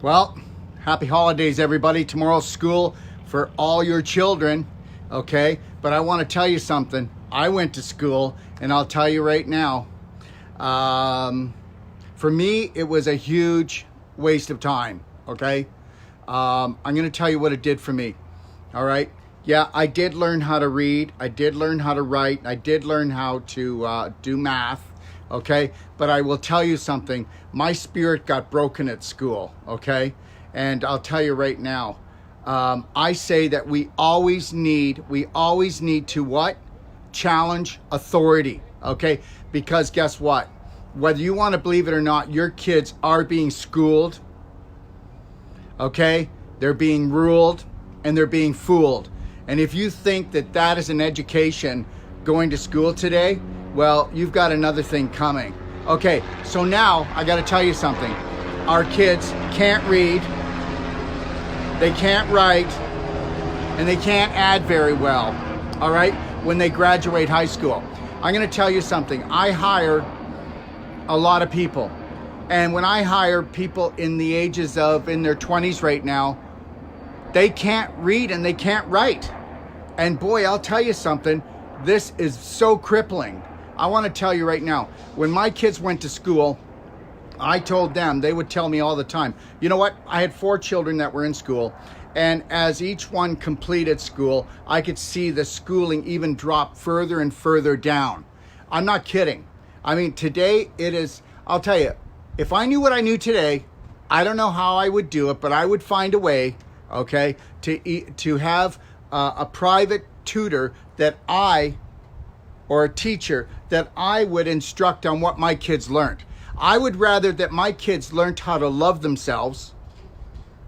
Well, happy holidays, everybody. Tomorrow's school for all your children, okay? But I want to tell you something. I went to school, and I'll tell you right now, for me, it was a huge waste of time, okay? I'm going to tell you what it did for me, all right? Yeah, I did learn how to read. I did learn how to write. I did learn how to do math, okay? But I will tell you something. My spirit got broken at school, okay? And I'll tell you right now, I say that we always need to what? Challenge authority, okay? Because guess what? Whether you want to believe it or not, your kids are being schooled, okay? They're being ruled and they're being fooled. And if you think that that is an education going to school today, well, you've got another thing coming. Okay, so now I got to tell you something. Our kids can't read, they can't write, and they can't add very well, all right, when they graduate high school. I'm going to tell you something. I hire a lot of people. And when I hire people in the ages of, in their 20s right now, they can't read and they can't write. And boy, I'll tell you something, this is so crippling. I want to tell you right now, when my kids went to school, I told them, they would tell me all the time, you know what? I had 4 children that were in school. And as each one completed school, I could see the schooling even drop further and further down. I'm not kidding. I mean, today it is, I'll tell you, if I knew what I knew today, I don't know how I would do it, but I would find a way, okay, to have a private tutor that or a teacher that I would instruct on what my kids learned. I would rather that my kids learned how to love themselves,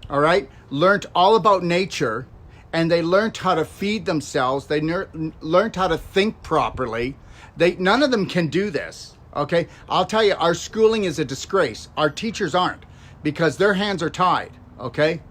all right, learned all about nature, and they learned how to feed themselves. They learned how to think properly. None of them can do this, okay? I'll tell you, our schooling is a disgrace. Our teachers aren't, because their hands are tied, okay?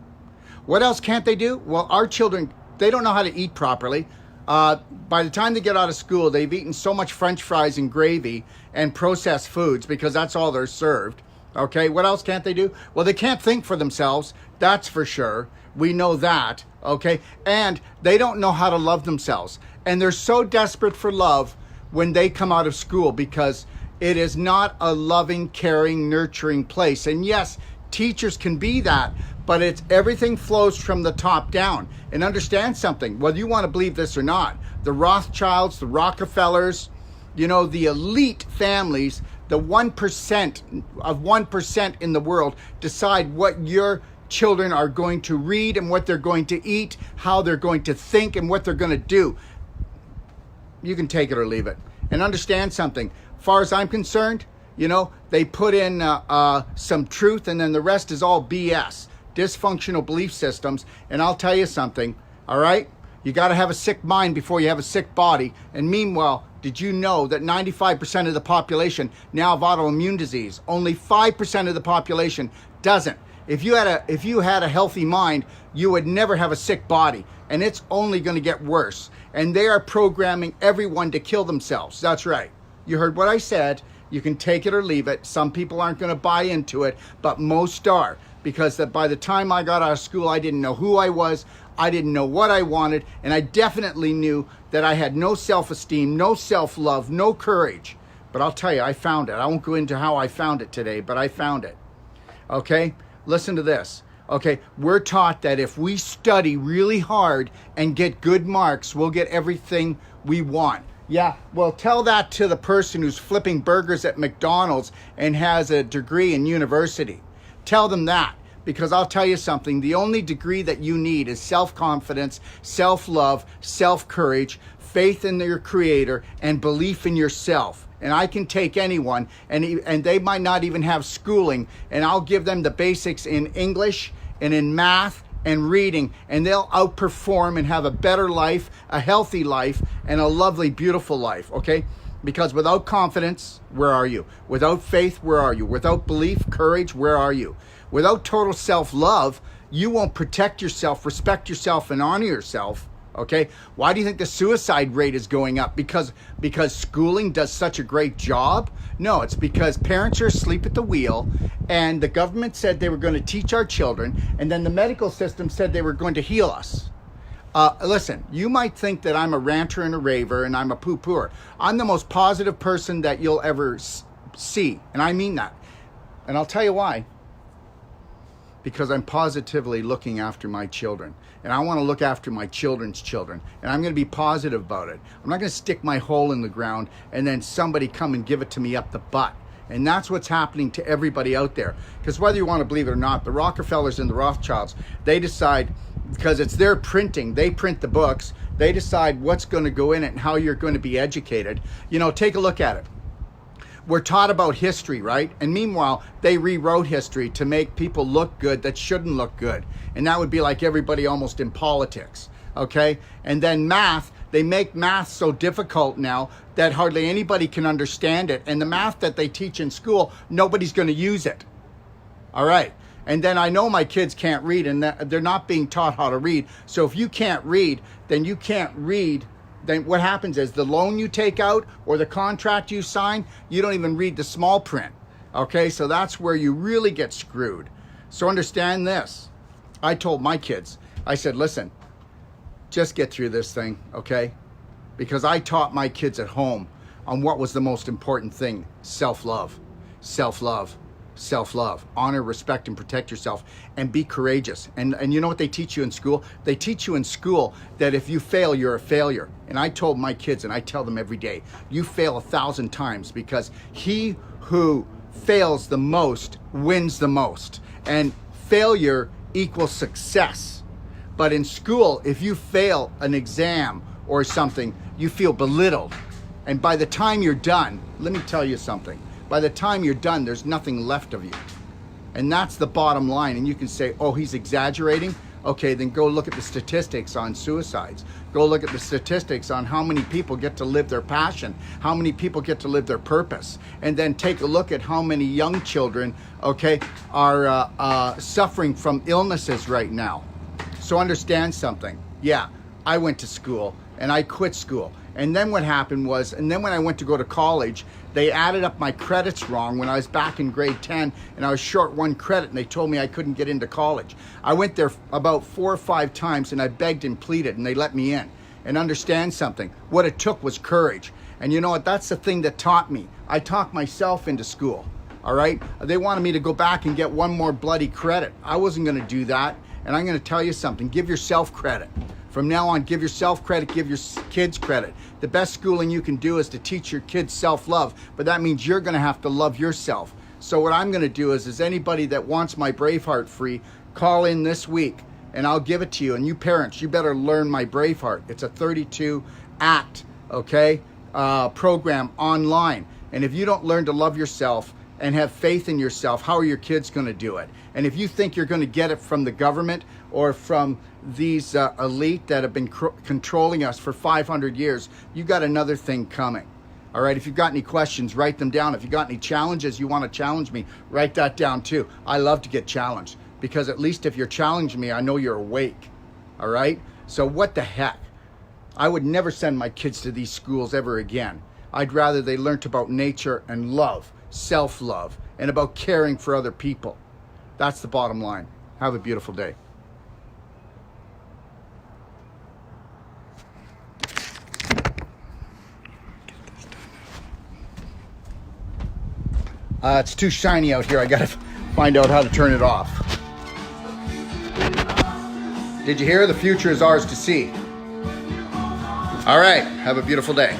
What else can't they do? Well, our children, they don't know how to eat properly. By the time they get out of school, they've eaten so much French fries and gravy and processed foods because that's all they're served. Okay, what else can't they do? Well, they can't think for themselves, that's for sure. We know that, okay? And they don't know how to love themselves. And they're so desperate for love when they come out of school because it is not a loving, caring, nurturing place. And yes, teachers can be that, but everything flows from the top down. And understand something, whether you want to believe this or not, the Rothschilds, the Rockefellers, you know, the elite families, the 1% of 1% in the world decide what your children are going to read and what they're going to eat, how they're going to think and what they're going to do. You can take it or leave it. And understand something, as far as I'm concerned, you know, they put in some truth and then the rest is all BS. Dysfunctional belief systems. And I'll tell you something, all right? You got to have a sick mind before you have a sick body. And meanwhile, did you know that 95% of the population now have autoimmune disease? Only 5% of the population doesn't. If you had a healthy mind, you would never have a sick body. And it's only going to get worse. And they are programming everyone to kill themselves. That's right. You heard what I said. You can take it or leave it. Some people aren't going to buy into it, but most are. Because by the time I got out of school, I didn't know who I was. I didn't know what I wanted. And I definitely knew that I had no self-esteem, no self-love, no courage. But I'll tell you, I found it. I won't go into how I found it today, but I found it. Okay? Listen to this. Okay? We're taught that if we study really hard and get good marks, we'll get everything we want. Yeah, well, tell that to the person who's flipping burgers at McDonald's and has a degree in university. Tell them that, because I'll tell you something, the only degree that you need is self-confidence, self-love, self-courage, faith in your creator, and belief in yourself. And I can take anyone, and they might not even have schooling, and I'll give them the basics in English and in math and reading, and they'll outperform and have a better life, a healthy life, and a lovely, beautiful life, okay? Because without confidence, where are you? Without faith, where are you? Without belief, courage, where are you? Without total self-love, you won't protect yourself, respect yourself, and honor yourself, Okay, why do you think the suicide rate is going up? Because schooling does such a great job? No, it's because parents are asleep at the wheel, and the government said they were going to teach our children, and then the medical system said they were going to heal us. Listen, you might think that I'm a ranter and a raver and I'm a poo-pooer. I'm the most positive person that you'll ever see, and I mean that. And I'll tell you why. Because I'm positively looking after my children. And I want to look after my children's children. And I'm going to be positive about it. I'm not going to stick my hole in the ground and then somebody come and give it to me up the butt. And that's what's happening to everybody out there. Because whether you want to believe it or not, the Rockefellers and the Rothschilds, they decide, because it's their printing, they print the books, they decide what's going to go in it and how you're going to be educated. You know, take a look at it. We're taught about history, right? And meanwhile, they rewrote history to make people look good that shouldn't look good. And that would be like everybody almost in politics, okay? And then math, they make math so difficult now that hardly anybody can understand it. And the math that they teach in school, nobody's going to use it. All right. And then I know my kids can't read, and they're not being taught how to read. So if you can't read, then you can't read. Then what happens is the loan you take out or the contract you sign, you don't even read the small print. Okay, so that's where you really get screwed. So understand this. I told my kids, I said, listen, just get through this thing, okay? Because I taught my kids at home on what was the most important thing: self-love, self-love, self-love. Honor, respect, and protect yourself, and be courageous. And you know what they teach you in school? They teach you in school that if you fail, you're a failure. And I told my kids, and I tell them every day, you fail 1,000 times, because he who fails the most wins the most. And failure equals success. But in school, if you fail an exam or something, you feel belittled. And by the time you're done, let me tell you something. By the time you're done, there's nothing left of you. And that's the bottom line. And you can say, oh, he's exaggerating. Okay, then go look at the statistics on suicides. Go look at the statistics on how many people get to live their passion, how many people get to live their purpose. And then take a look at how many young children, okay, are suffering from illnesses right now. So understand something. Yeah, I went to school and I quit school. And then what happened was, and then when I went to go to college, they added up my credits wrong when I was back in grade 10 and I was short 1 credit, and they told me I couldn't get into college. I went there about 4 or 5 times and I begged and pleaded, and they let me in. And understand something, what it took was courage. And you know what, that's the thing that taught me. I talked myself into school, all right? They wanted me to go back and get 1 more bloody credit. I wasn't gonna do that. And I'm gonna tell you something, give yourself credit. From now on, give yourself credit, give your kids credit. The best schooling you can do is to teach your kids self-love, but that means you're gonna have to love yourself. So what I'm gonna do is anybody that wants my Braveheart free, call in this week and I'll give it to you. And you parents, you better learn my Braveheart. It's a 32-act, okay, program online. And if you don't learn to love yourself and have faith in yourself, how are your kids gonna do it? And if you think you're gonna get it from the government or from these elite that have been controlling us for 500 years, you got another thing coming. All right, if you've got any questions, write them down. If you got any challenges you want to challenge me, write that down too. I love to get challenged, because at least if you're challenging me, I know you're awake. All right, so what the heck? I would never send my kids to these schools ever again. I'd rather they learnt about nature and love, self-love, and about caring for other people. That's the bottom line. Have a beautiful day. It's too shiny out here. I gotta find out how to turn it off. Did you hear? The future is ours to see. All right, have a beautiful day.